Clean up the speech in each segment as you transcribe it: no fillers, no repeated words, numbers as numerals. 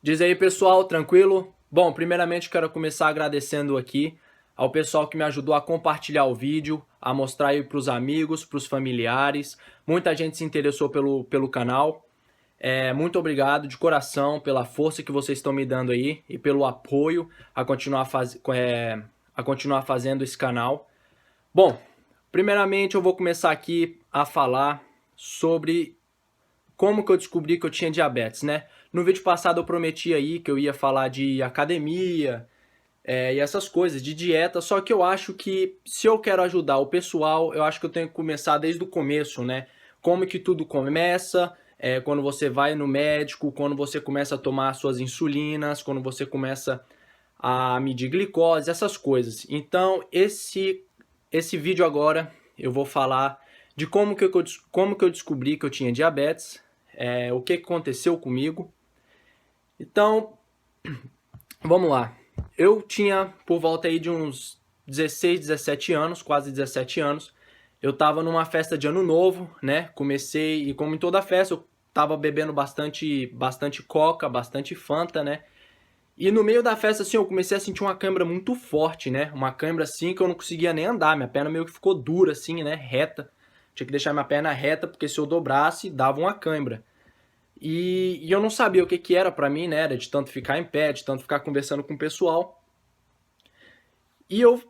Diz aí, pessoal, tranquilo? Bom, primeiramente quero começar agradecendo aqui ao pessoal que me ajudou a compartilhar o vídeo, a mostrar aí para os amigos, para os familiares. Muita gente se interessou pelo canal. Muito obrigado de coração pela força que vocês estão me dando aí e pelo apoio a continuar fazendo esse canal. Bom, primeiramente eu vou começar aqui a falar sobre como que eu descobri que eu tinha diabetes, né? No vídeo passado eu prometi aí que eu ia falar de academia, e essas coisas, de dieta, só que eu acho que se eu quero ajudar o pessoal, eu acho que eu tenho que começar desde o começo, né? Como que tudo começa, quando você vai no médico, quando você começa a tomar suas insulinas, quando você começa a medir glicose, essas coisas. Então, esse vídeo agora eu vou falar de como que eu descobri que eu tinha diabetes, o que aconteceu comigo. Então, vamos lá. Eu tinha por volta aí de uns 16, 17 anos, quase 17 anos. Eu tava numa festa de ano novo, né? Comecei, e como em toda festa, eu tava bebendo bastante coca, bastante Fanta, né? E no meio da festa, assim, eu comecei a sentir uma cãibra muito forte, né? Uma cãibra, assim, que eu não conseguia nem andar. Minha perna meio que ficou dura, assim, né? Reta. Tinha que deixar minha perna reta, porque se eu dobrasse, dava uma cãibra. E eu não sabia o que que era pra mim, né? Era de tanto ficar em pé, de tanto ficar conversando com o pessoal. E eu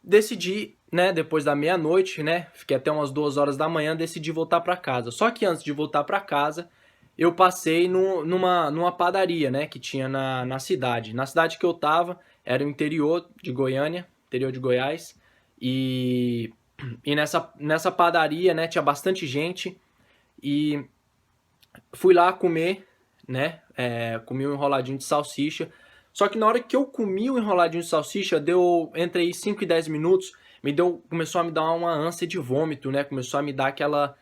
decidi, né, depois da meia-noite, né? Fiquei até umas 2 horas da manhã, decidi voltar pra casa. Só que antes de voltar pra casa, eu passei numa padaria, né, que tinha na cidade. Na cidade que eu tava, era o interior de Goiânia, interior de Goiás. E, e nessa padaria, né, tinha bastante gente. E fui lá comer, né? Comi um enroladinho de salsicha. Só que na hora que eu comi o enroladinho de salsicha, deu entre aí 5 e 10 minutos, começou a me dar uma ânsia de vômito, né? Começou a me dar aquela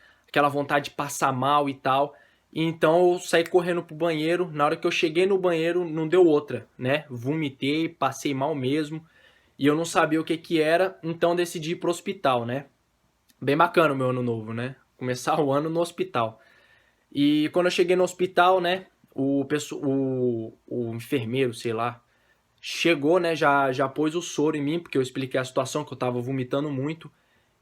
vontade de passar mal e tal. E então eu saí correndo pro banheiro. Na hora que eu cheguei no banheiro, não deu outra, né? Vomitei, passei mal mesmo. E eu não sabia o que que era, então decidi ir pro hospital, né? Bem bacana o meu ano novo, né? Começar o ano no hospital. E quando eu cheguei no hospital, né, o enfermeiro, sei lá, chegou, né, já pôs o soro em mim, porque eu expliquei a situação que eu tava vomitando muito.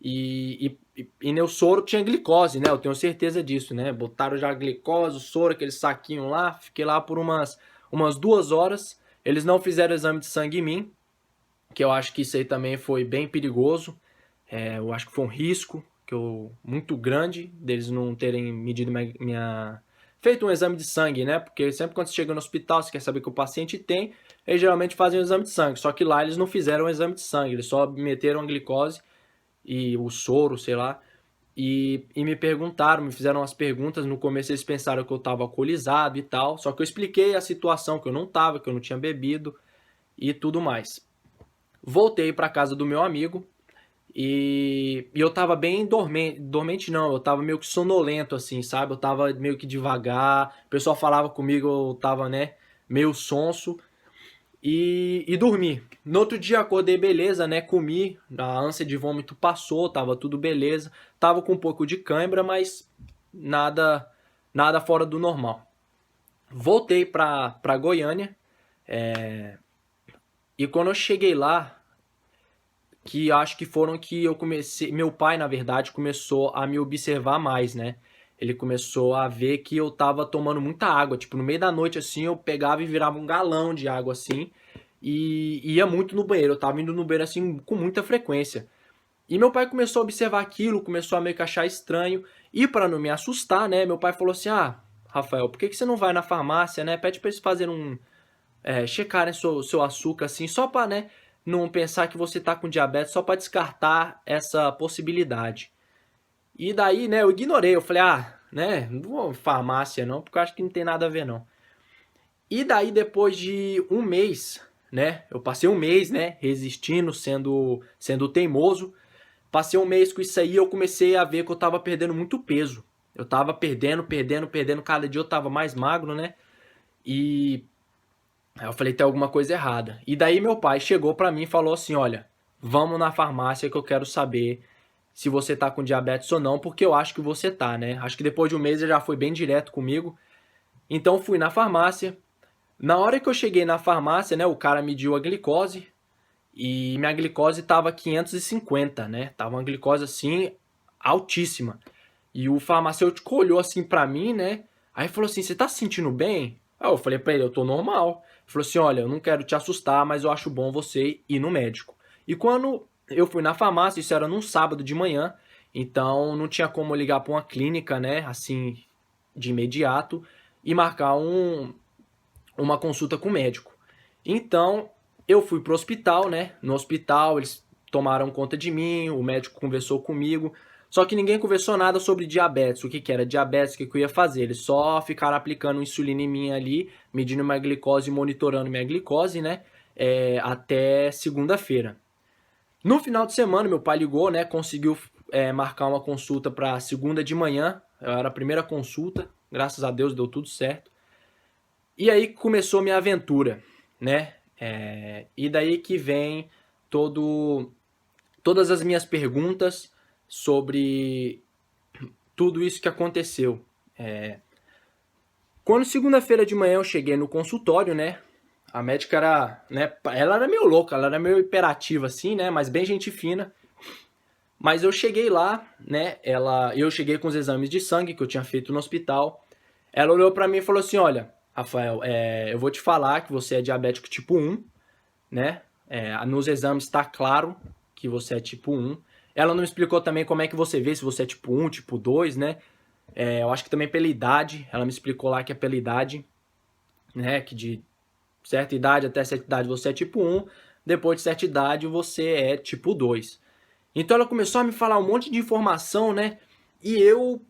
E meu soro tinha glicose, né, eu tenho certeza disso, né, botaram já a glicose, o soro, aquele saquinho lá, fiquei lá por umas 2 horas. Eles não fizeram exame de sangue em mim, que eu acho que isso aí também foi bem perigoso. Eu acho que foi um risco muito grande deles não terem medido feito um exame de sangue, né? Porque sempre quando você chega no hospital, você quer saber o que o paciente tem, eles geralmente fazem um exame de sangue. Só que lá eles não fizeram um exame de sangue, eles só meteram a glicose e o soro, sei lá. E me perguntaram, me fizeram umas perguntas. No começo eles pensaram que eu estava alcoolizado e tal. Só que eu expliquei a situação, que eu não estava, que eu não tinha bebido e tudo mais. Voltei para casa do meu amigo, e eu tava bem dormente, dormente não, eu tava meio que sonolento assim, sabe? Eu tava meio que devagar, o pessoal falava comigo, eu tava, né, meio sonso e dormi. No outro dia acordei beleza, né, comi, a ânsia de vômito passou, tava tudo beleza, tava com um pouco de cãibra, mas nada nada fora do normal. Voltei pra Goiânia, e quando eu cheguei lá, que acho que foram que eu comecei. Meu pai, na verdade, começou a me observar mais, né? Ele começou a ver que eu tava tomando muita água. Tipo, no meio da noite, assim, eu pegava e virava um galão de água, assim, e ia muito no banheiro. Eu tava indo no banheiro, assim, com muita frequência. E meu pai começou a observar aquilo, começou a meio que achar estranho. E para não me assustar, né? Meu pai falou assim: Ah, Rafael, por que que você não vai na farmácia, né? Pede pra eles fazerem checarem seu açúcar, assim, só para, né, não pensar que você tá com diabetes, só para descartar essa possibilidade. E daí, né, eu ignorei, eu falei, né, não vou em farmácia não, porque eu acho que não tem nada a ver não. E daí, depois de um mês, né, eu passei um mês, né, resistindo, sendo teimoso, passei um mês com isso aí, eu comecei a ver que eu tava perdendo muito peso. Eu tava perdendo, cada dia eu tava mais magro, né, e aí eu falei, tem alguma coisa errada. E daí meu pai chegou pra mim e falou assim, olha, vamos na farmácia que eu quero saber se você tá com diabetes ou não, porque eu acho que você tá, né? Acho que depois de um mês ele já foi bem direto comigo. Então fui na farmácia, Na hora que eu cheguei na farmácia, né, o cara mediu a glicose e minha glicose tava 550, né? Tava uma glicose assim altíssima. E o farmacêutico olhou assim pra mim, né? Aí falou assim: "Você tá se sentindo bem?" Aí eu falei pra ele: "Eu tô normal." Ele falou assim: "Olha, eu não quero te assustar, mas eu acho bom você ir no médico." E quando eu fui na farmácia, isso era num sábado de manhã, então não tinha como ligar pra uma clínica, né, assim, de imediato e marcar uma consulta com o médico. Então, eu fui pro hospital, né? No hospital, eles tomaram conta de mim, o médico conversou comigo. Só que ninguém conversou nada sobre diabetes, o que era diabetes, o que eu ia fazer. Eles só ficaram aplicando insulina em mim ali, medindo minha glicose e monitorando minha glicose, né? Até segunda-feira. No final de semana, meu pai ligou, né? Conseguiu marcar uma consulta para segunda de manhã. Era a primeira consulta, graças a Deus deu tudo certo. E aí começou minha aventura, né? E daí que vem todas as minhas perguntas sobre tudo isso que aconteceu. Quando segunda-feira de manhã eu cheguei no consultório, né? A médica era, né? Ela era meio louca, ela era meio hiperativa assim, né? Mas bem gente fina. Mas eu cheguei lá, né? Eu cheguei com os exames de sangue que eu tinha feito no hospital. Ela olhou pra mim e falou assim: "Olha, Rafael, eu vou te falar que você é diabético tipo 1, né? Nos exames está claro que você é tipo 1. Ela não explicou também como é que você vê se você é tipo 1, tipo 2, né? Eu acho que também pela idade. Ela me explicou lá que é pela idade, né? Que de certa idade até certa idade você é tipo 1, depois de certa idade você é tipo 2. Então ela começou a me falar um monte de informação, né? E eu,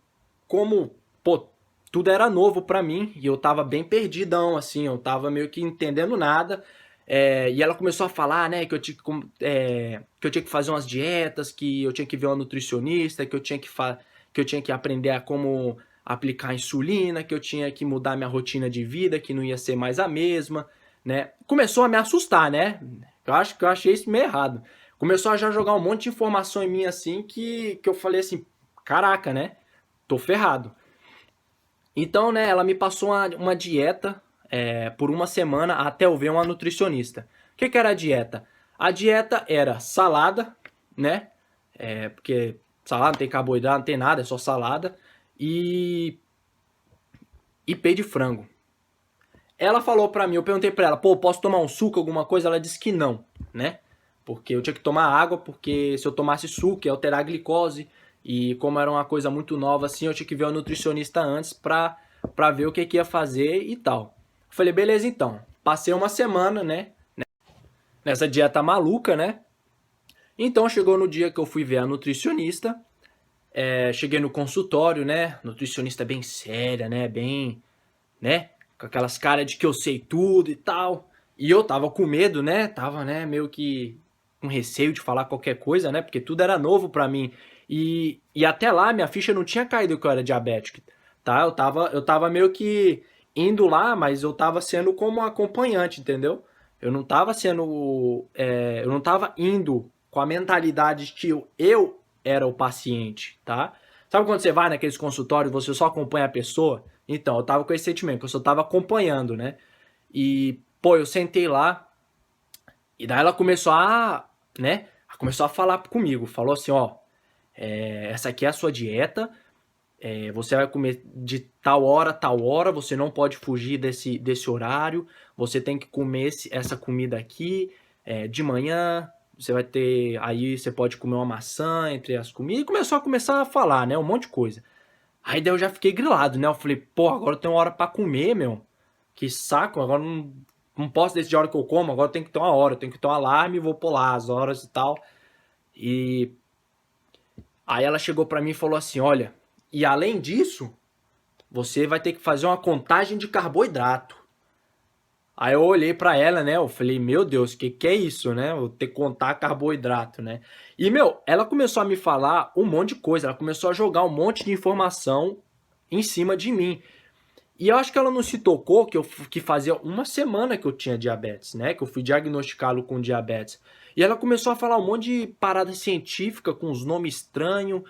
como, pô, tudo era novo pra mim e eu tava bem perdidão, assim, eu tava meio que entendendo nada. E ela começou a falar, né, que eu tinha que fazer umas dietas, que eu tinha que ver uma nutricionista, que eu tinha que aprender a como aplicar insulina, que eu tinha que mudar minha rotina de vida, que não ia ser mais a mesma, né? Começou a me assustar, né? Eu acho que eu achei isso meio errado. Começou a já jogar um monte de informação em mim assim que eu falei assim, caraca, né? Tô ferrado. Então, né, ela me passou uma dieta por uma semana até eu ver uma nutricionista. O que era a dieta? A dieta era salada, né? Porque salada não tem carboidrato, não tem nada, é só salada. E, e peito de frango. Ela falou pra mim, eu perguntei pra ela, pô, posso tomar um suco, alguma coisa? Ela disse que não, né? Porque eu tinha que tomar água, porque se eu tomasse suco ia alterar a glicose. E como era uma coisa muito nova assim, eu tinha que ver o nutricionista antes pra ver o que ia fazer e tal. Eu falei, beleza então. Passei uma semana, né? Nessa dieta maluca, né? Então chegou no dia que eu fui ver a nutricionista. Cheguei no consultório, né? Nutricionista bem séria, né? Bem, né? Com aquelas caras de que eu sei tudo e tal. E eu tava com medo, né? Tava, né, meio que com receio de falar qualquer coisa, né? Porque tudo era novo pra mim. E até lá minha ficha não tinha caído que eu era diabético, tá? Eu tava meio que indo lá, mas eu tava sendo como acompanhante, entendeu? Eu não tava indo com a mentalidade de que eu era o paciente, tá? Sabe quando você vai naqueles consultórios e você só acompanha a pessoa? Então, eu tava com esse sentimento, que eu só tava acompanhando, né? E, pô, eu sentei lá, e daí ela começou né? Começou a falar comigo, falou assim, ó, essa aqui é a sua dieta, você vai comer de tal hora, você não pode fugir desse horário, você tem que comer essa comida aqui, de manhã, você vai ter, aí você pode comer uma maçã entre as comidas, e começar a falar, né? Um monte de coisa. Aí daí eu já fiquei grilado, né? Eu falei, pô, agora eu tenho uma hora pra comer, meu. Que saco, agora não posso decidir a hora que eu como, agora tem que ter uma hora, eu tenho que ter um alarme e vou pular as horas e tal. E aí ela chegou pra mim e falou assim, olha, e além disso, você vai ter que fazer uma contagem de carboidrato. Aí eu olhei pra ela, né? Eu falei, meu Deus, que é isso, né? Eu ter que contar carboidrato, né? E, meu, ela começou a me falar um monte de coisa. Ela começou a jogar um monte de informação em cima de mim. E eu acho que ela não se tocou que fazia uma semana que eu tinha diabetes, né? Que eu fui diagnosticado com diabetes. E ela começou a falar um monte de parada científica com uns nomes estranhos,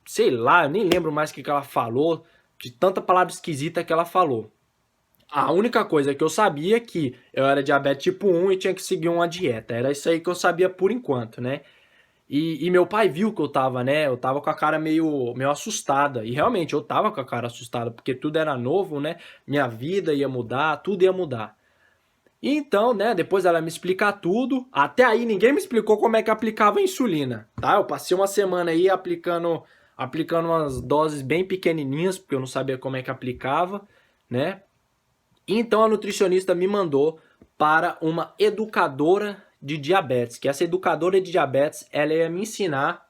sei lá, eu nem lembro mais o que ela falou, de tanta palavra esquisita que ela falou. A única coisa que eu sabia é que eu era diabetes tipo 1 e tinha que seguir uma dieta. Era isso aí que eu sabia por enquanto, né? E meu pai viu que eu tava, né? Eu tava com a cara meio assustada. E realmente eu tava com a cara assustada, porque tudo era novo, né? Minha vida ia mudar, tudo ia mudar. E então, né, depois ela me explicar tudo. Até aí ninguém me explicou como é que aplicava a insulina, tá? Eu passei uma semana aí aplicando umas doses bem pequenininhas, porque eu não sabia como é que aplicava, né? E então a nutricionista me mandou para uma educadora de diabetes, que essa educadora de diabetes, ela ia me ensinar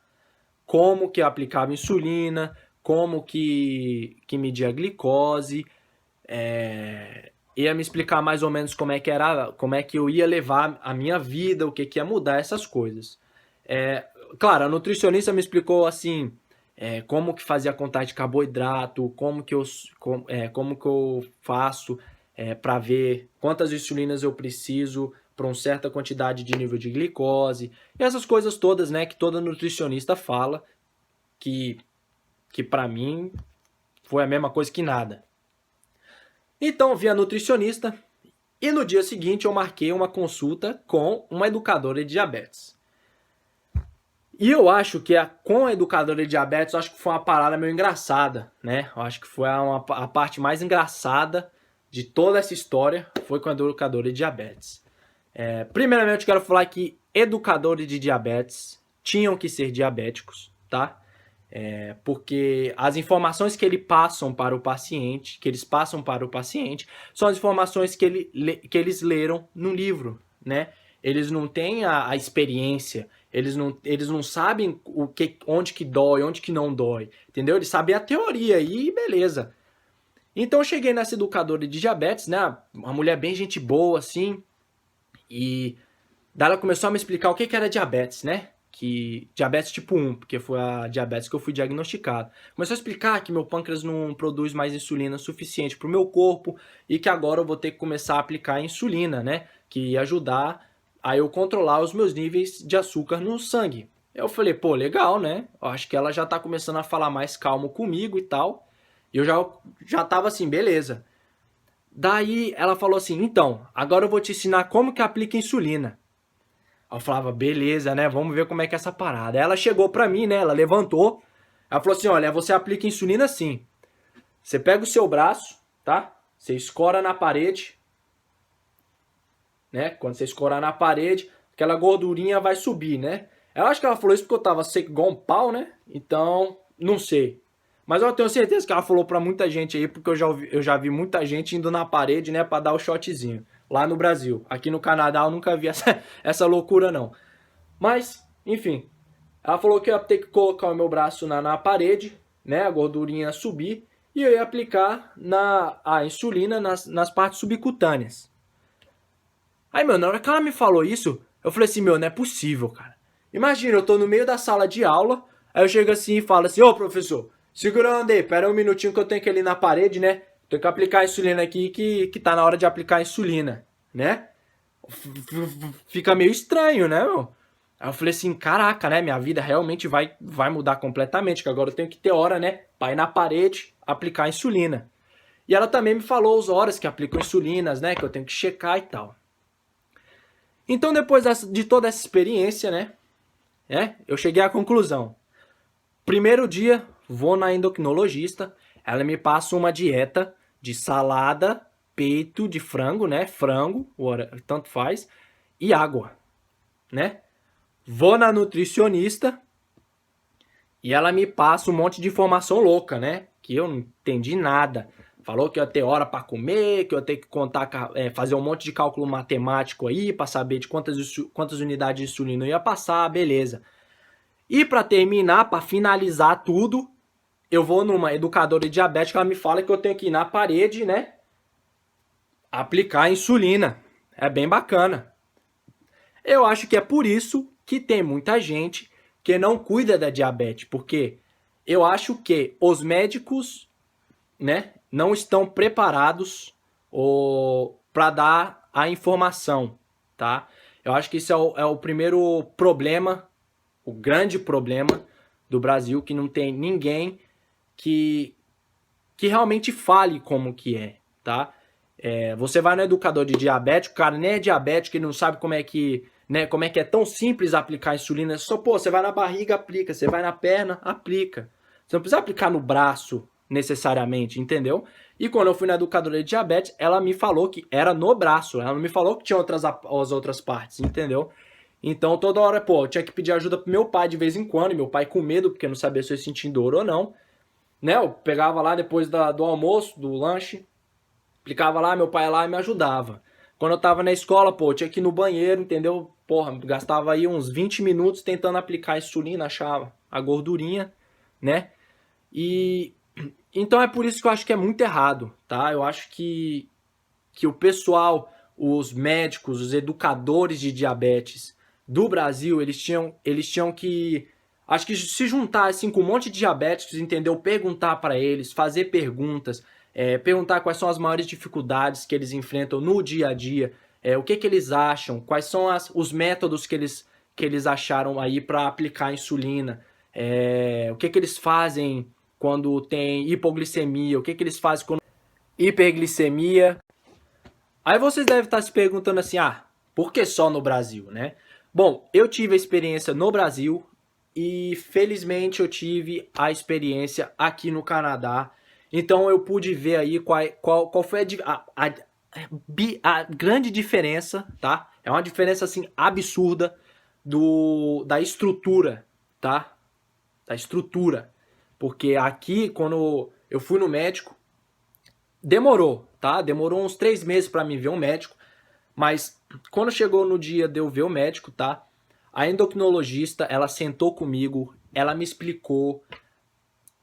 como que eu aplicava insulina, como que media a glicose, ia me explicar mais ou menos como é que era, como é que eu ia levar a minha vida, o que que ia mudar, essas coisas. É, claro, a nutricionista me explicou assim, como que fazia a contagem de carboidrato, como que eu faço para ver quantas insulinas eu preciso para uma certa quantidade de nível de glicose, e essas coisas todas, né, que toda nutricionista fala, que, que para mim foi a mesma coisa que nada. Então, eu vi a nutricionista e no dia seguinte eu marquei uma consulta com uma educadora de diabetes. E eu acho que com a educadora de diabetes, eu acho que foi uma parada meio engraçada, né? Eu acho que foi a parte mais engraçada de toda essa história, foi com a educadora de diabetes. Primeiramente, eu quero falar que educadores de diabetes tinham que ser diabéticos, tá? Porque as informações que eles passam para o paciente, são as informações que eles leram no livro, né? Eles não têm a experiência, eles não sabem onde que dói, onde que não dói, entendeu? Eles sabem a teoria e beleza. Então eu cheguei nessa educadora de diabetes, né? Uma mulher bem gente boa, assim, e daí ela começou a me explicar o que era diabetes, né? Que diabetes tipo 1, porque foi a diabetes que eu fui diagnosticado. Começou a explicar que meu pâncreas não produz mais insulina suficiente para o meu corpo e que agora eu vou ter que começar a aplicar insulina, né? Que ia ajudar a eu controlar os meus níveis de açúcar no sangue. Eu falei, pô, legal, né? Eu acho que ela já tá começando a falar mais calmo comigo e tal. E eu já tava assim, beleza. Daí ela falou assim, então, agora eu vou te ensinar como que aplica insulina. Aí eu falava, beleza, né? Vamos ver como é que é essa parada. Aí ela chegou pra mim, né? Ela levantou. Ela falou assim: olha, você aplica insulina assim. Você pega o seu braço, tá? Você escora na parede, né? Quando você escorar na parede, aquela gordurinha vai subir, né? Eu acho que ela falou isso porque eu tava seco igual um pau, né? Então, não sei. Mas eu tenho certeza que ela falou pra muita gente aí, porque eu já vi muita gente indo na parede, né, pra dar o shotzinho. Lá no Brasil. Aqui no Canadá eu nunca vi essa loucura, não. Mas, enfim. Ela falou que eu ia ter que colocar o meu braço na parede, né? A gordurinha subir. E eu ia aplicar a insulina nas partes subcutâneas. Aí, meu, na hora que ela me falou isso, eu falei assim, meu, não é possível, cara. Imagina, eu tô no meio da sala de aula, aí eu chego assim e falo assim, ô professor, segura a onda aí, pera um minutinho que eu tenho que ir ali na parede, né? Tenho que aplicar a insulina aqui que tá na hora de aplicar a insulina, né? Fica meio estranho, né, meu? Aí eu falei assim, caraca, né? Minha vida realmente vai mudar completamente, que agora eu tenho que ter hora, né? Pra ir na parede, aplicar a insulina. E ela também me falou as horas que aplicam insulinas, né? Que eu tenho que checar e tal. Então, depois de toda essa experiência, né? Eu cheguei à conclusão. Primeiro dia, vou na endocrinologista, ela me passa uma dieta de salada, peito de frango, né? Frango, tanto faz, e água, né? Vou na nutricionista e ela me passa um monte de informação louca, né? Que eu não entendi nada. Falou que eu ia ter hora para comer, que eu ia ter que contar, fazer um monte de cálculo matemático aí para saber de quantas unidades de insulina eu ia passar, beleza. E para terminar, para finalizar tudo, eu vou numa educadora de diabetes que ela me fala que eu tenho que ir na parede, né? Aplicar a insulina. É bem bacana. Eu acho que é por isso que tem muita gente que não cuida da diabetes, porque eu acho que os médicos, né, não estão preparados para dar a informação, tá? Eu acho que isso é o primeiro problema, o grande problema do Brasil, que não tem ninguém que realmente fale como que é, tá? Você vai no educador de diabetes, o cara nem é diabético, ele não sabe como é que, né, como é que é tão simples aplicar insulina. Só, pô, você vai na barriga, aplica, você vai na perna, aplica. Você não precisa aplicar no braço necessariamente, entendeu? E quando eu fui na educadora de diabetes, ela me falou que era no braço, ela não me falou que tinha as outras partes, entendeu? Então toda hora, pô, eu tinha que pedir ajuda pro meu pai de vez em quando, e meu pai com medo, porque não sabia se eu ia sentir dor ou não, né? Eu pegava lá depois do almoço, do lanche, aplicava lá, meu pai lá e me ajudava. Quando eu tava na escola, pô, eu tinha que ir no banheiro, entendeu? Porra, gastava aí uns 20 minutos tentando aplicar a insulina, achava a gordurinha, né? E então é por isso que eu acho que é muito errado, tá? Eu acho que o pessoal, os médicos, os educadores de diabetes do Brasil, eles tinham que, acho que se juntar assim com um monte de diabéticos, entendeu? Perguntar para eles, fazer perguntas, perguntar quais são as maiores dificuldades que eles enfrentam no dia a dia, o que eles acham, quais são os métodos que eles acharam aí para aplicar a insulina, o que eles fazem quando tem hipoglicemia, o que eles fazem quando hiperglicemia. Aí vocês devem estar se perguntando assim, por que só no Brasil, né? Bom, eu tive a experiência no Brasil e felizmente eu tive a experiência aqui no Canadá. Então eu pude ver aí qual foi a grande diferença, tá? É uma diferença assim absurda da estrutura, tá? Da estrutura. Porque aqui, quando eu fui no médico, demorou, tá? Demorou uns 3 meses para me ver um médico, mas quando chegou no dia de eu ver o médico, tá? A endocrinologista, ela sentou comigo, ela me explicou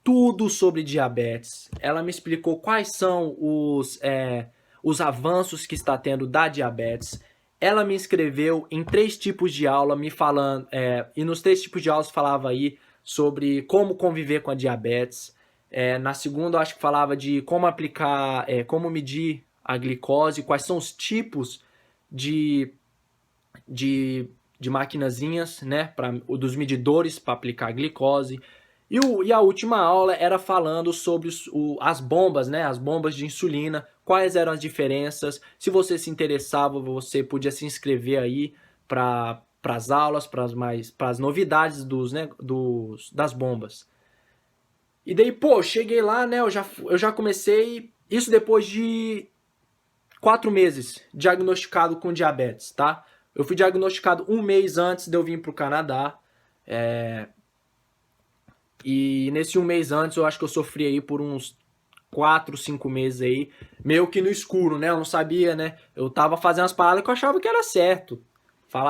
tudo sobre diabetes. Ela me explicou quais são os avanços que está tendo da diabetes. Ela me inscreveu em 3 tipos de aula, me falando, e nos 3 tipos de aulas falava aí sobre como conviver com a diabetes. Na segunda, eu acho que falava de como aplicar, como medir a glicose, quais são os tipos de, de, de maquinazinhas, né, dos medidores para aplicar a glicose. E a última aula era falando sobre as bombas, né? As bombas de insulina, quais eram as diferenças. Se você se interessava, você podia se inscrever aí para as aulas, para as novidades né, das bombas. E daí, pô, cheguei lá, né? Eu já comecei. Isso depois de 4 meses diagnosticado com diabetes, tá? Eu fui diagnosticado um mês antes de eu vir para o Canadá. E nesse um mês antes, eu acho que eu sofri aí por uns 4, 5 meses aí, meio que no escuro, né? Eu não sabia, né? Eu tava fazendo as paradas que eu achava que era certo.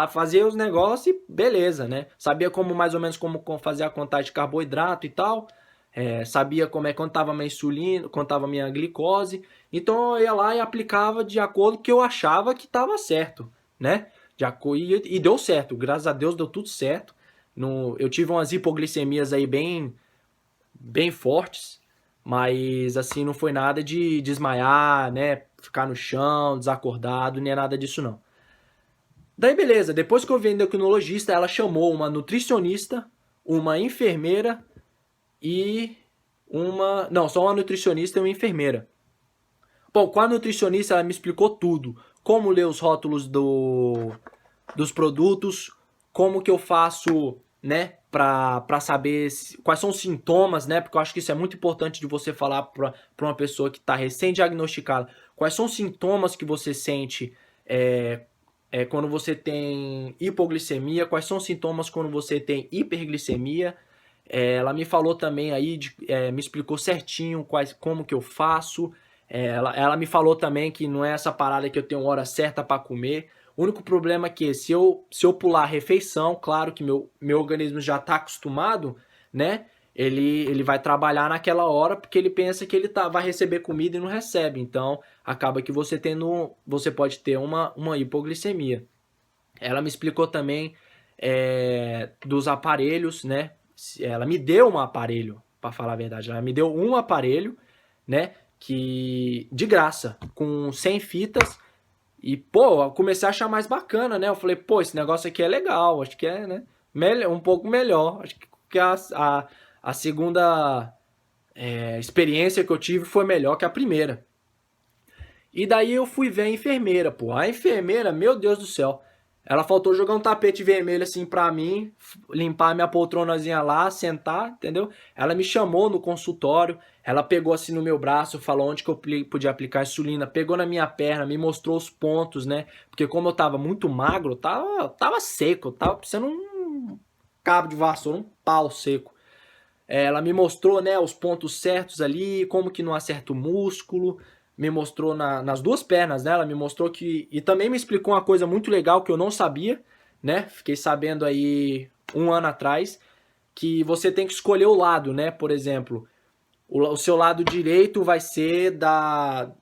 Fazia os negócios e beleza, né? Sabia como mais ou menos como fazer a contagem de carboidrato e tal. Sabia como quando tava minha insulina, quando tava minha glicose. Então eu ia lá e aplicava de acordo com o que eu achava que tava certo, né? E deu certo, graças a Deus deu tudo certo. Eu tive umas hipoglicemias aí bem fortes, mas assim, não foi nada de desmaiar, né? Ficar no chão, desacordado, nem é nada disso não. Daí beleza, depois que eu vi a endocrinologista, ela chamou uma nutricionista, uma enfermeira e uma. Não, só uma nutricionista e uma enfermeira. Bom, com a nutricionista ela me explicou tudo. Como ler os rótulos dos produtos, como que eu faço, né, para saber quais são os sintomas, né, porque eu acho que isso é muito importante de você falar para uma pessoa que está recém-diagnosticada, quais são os sintomas que você sente quando você tem hipoglicemia, quais são os sintomas quando você tem hiperglicemia. Ela me falou também aí, me explicou certinho como que eu faço. Ela me falou também que não é essa parada que eu tenho hora certa para comer. O único problema é que se eu pular a refeição, claro que meu organismo já está acostumado, né? Ele vai trabalhar naquela hora porque ele pensa que ele vai receber comida e não recebe. Então, acaba que você pode ter uma hipoglicemia. Ela me explicou também dos aparelhos, né? Ela me deu um aparelho, para falar a verdade. Ela me deu um aparelho, né? Que de graça, com 100 fitas. E, pô, eu comecei a achar mais bacana, né? Eu falei, pô, esse negócio aqui é legal, acho que é, né? Um pouco melhor. Acho que a segunda experiência que eu tive foi melhor que a primeira. E daí eu fui ver a enfermeira, pô. A enfermeira, meu Deus do céu. Ela faltou jogar um tapete vermelho assim pra mim, limpar minha poltronazinha lá, sentar, entendeu? Ela me chamou no consultório, ela pegou assim no meu braço, falou onde que eu podia aplicar insulina, pegou na minha perna, me mostrou os pontos, né? Porque como eu tava muito magro, tava seco, tava parecendo um cabo de vassoura, um pau seco. Ela me mostrou, né, os pontos certos ali, como que não acerta o músculo, me mostrou nas duas pernas, né, ela me mostrou que... E também me explicou uma coisa muito legal que eu não sabia, né, fiquei sabendo aí um ano atrás, que você tem que escolher o lado, né, por exemplo, o seu lado direito vai ser da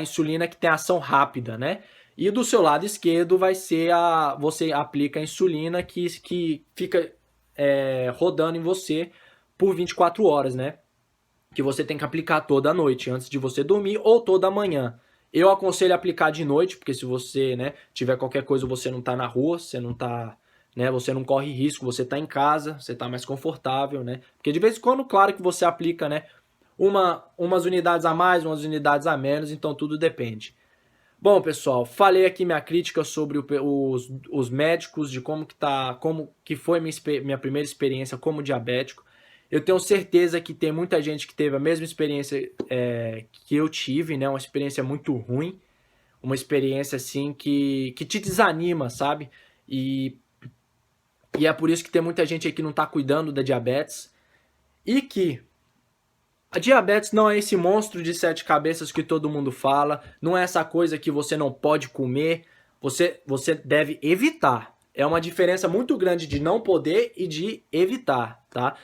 insulina que tem ação rápida, né, e do seu lado esquerdo vai ser você aplica a insulina que fica rodando em você por 24 horas, né? Que você tem que aplicar toda noite antes de você dormir ou toda manhã. Eu aconselho aplicar de noite, porque se você, né, tiver qualquer coisa, você não tá na rua, você não tá, né, você não corre risco, você tá em casa, você tá mais confortável, né? Porque de vez em quando, claro que você aplica, né, umas unidades a mais, umas unidades a menos, então tudo depende. Bom, pessoal, falei aqui minha crítica sobre os médicos, de como que foi minha primeira experiência como diabético. Eu tenho certeza que tem muita gente que teve a mesma experiência que eu tive, né? Uma experiência muito ruim, uma experiência assim que te desanima, sabe? E é por isso que tem muita gente aí que não está cuidando da diabetes e que a diabetes não é esse monstro de 7 cabeças que todo mundo fala, não é essa coisa que você não pode comer, você deve evitar. É uma diferença muito grande de não poder e de evitar, tá?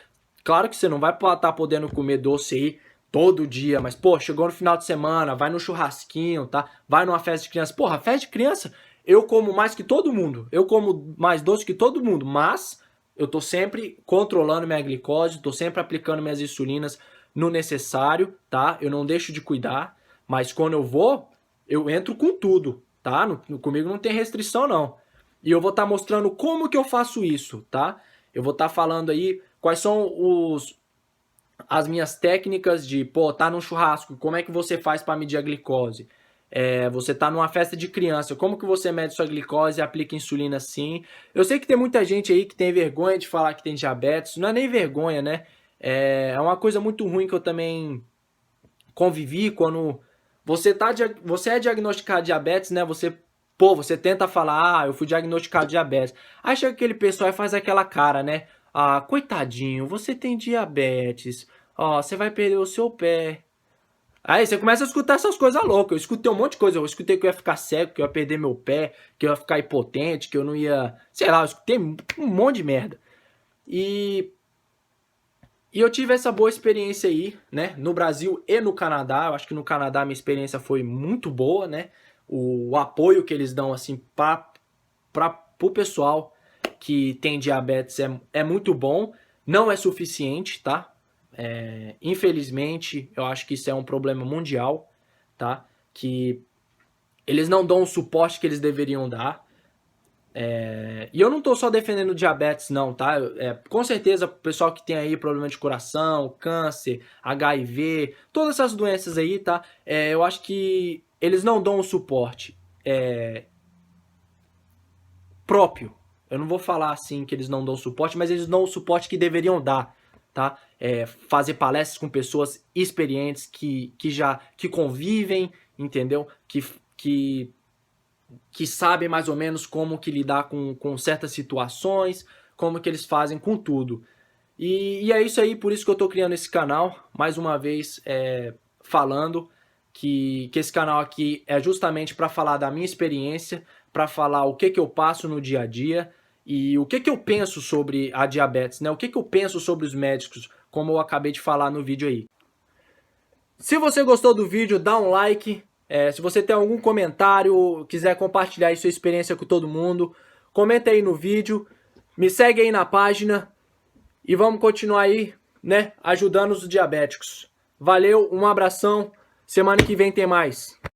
Claro que você não vai estar podendo comer doce aí todo dia, mas, pô, chegou no final de semana, vai no churrasquinho, tá? Vai numa festa de criança. Porra, festa de criança, eu como mais que todo mundo. Eu como mais doce que todo mundo, mas eu tô sempre controlando minha glicose, tô sempre aplicando minhas insulinas no necessário, tá? Eu não deixo de cuidar, mas quando eu vou, eu entro com tudo, tá? Comigo não tem restrição, não. E eu vou estar mostrando como que eu faço isso, tá? Eu vou estar falando aí quais são as minhas técnicas de, pô, tá num churrasco, como é que você faz para medir a glicose? Você tá numa festa de criança, como que você mede sua glicose e aplica insulina assim? Eu sei que tem muita gente aí que tem vergonha de falar que tem diabetes, não é nem vergonha, né? É uma coisa muito ruim que eu também convivi quando você é diagnosticado de diabetes, né? Você tenta falar, eu fui diagnosticado de diabetes. Aí chega aquele pessoal e faz aquela cara, né? Ah, coitadinho, você tem diabetes. Ó, você vai perder o seu pé. Aí você começa a escutar essas coisas loucas. Eu escutei um monte de coisa. Eu escutei que eu ia ficar cego, que eu ia perder meu pé, que eu ia ficar impotente, que eu não ia. Sei lá, eu escutei um monte de merda. E eu tive essa boa experiência aí, né? No Brasil e no Canadá. Eu acho que no Canadá minha experiência foi muito boa, né? O apoio que eles dão, assim, pro pessoal que tem diabetes é muito bom. Não é suficiente, tá? Infelizmente, eu acho que isso é um problema mundial, tá? Que eles não dão o suporte que eles deveriam dar. E eu não tô só defendendo diabetes, não, tá? Com certeza, o pessoal que tem aí problema de coração, câncer, HIV, todas essas doenças aí, tá? Eu acho que eles não dão o suporte próprio. Eu não vou falar assim que eles não dão suporte, mas eles dão o suporte que deveriam dar, tá? Fazer palestras com pessoas experientes que convivem, entendeu? Que sabem mais ou menos como que lidar com certas situações, como que eles fazem com tudo. E é isso aí, por isso que eu tô criando esse canal, mais uma vez falando que esse canal aqui é justamente para falar da minha experiência, para falar o que eu passo no dia a dia e o que eu penso sobre a diabetes, né? O que eu penso sobre os médicos, como eu acabei de falar no vídeo aí. Se você gostou do vídeo, dá um like. Se você tem algum comentário, quiser compartilhar aí sua experiência com todo mundo, comenta aí no vídeo, me segue aí na página e vamos continuar aí, né, ajudando os diabéticos. Valeu, um abração, semana que vem tem mais.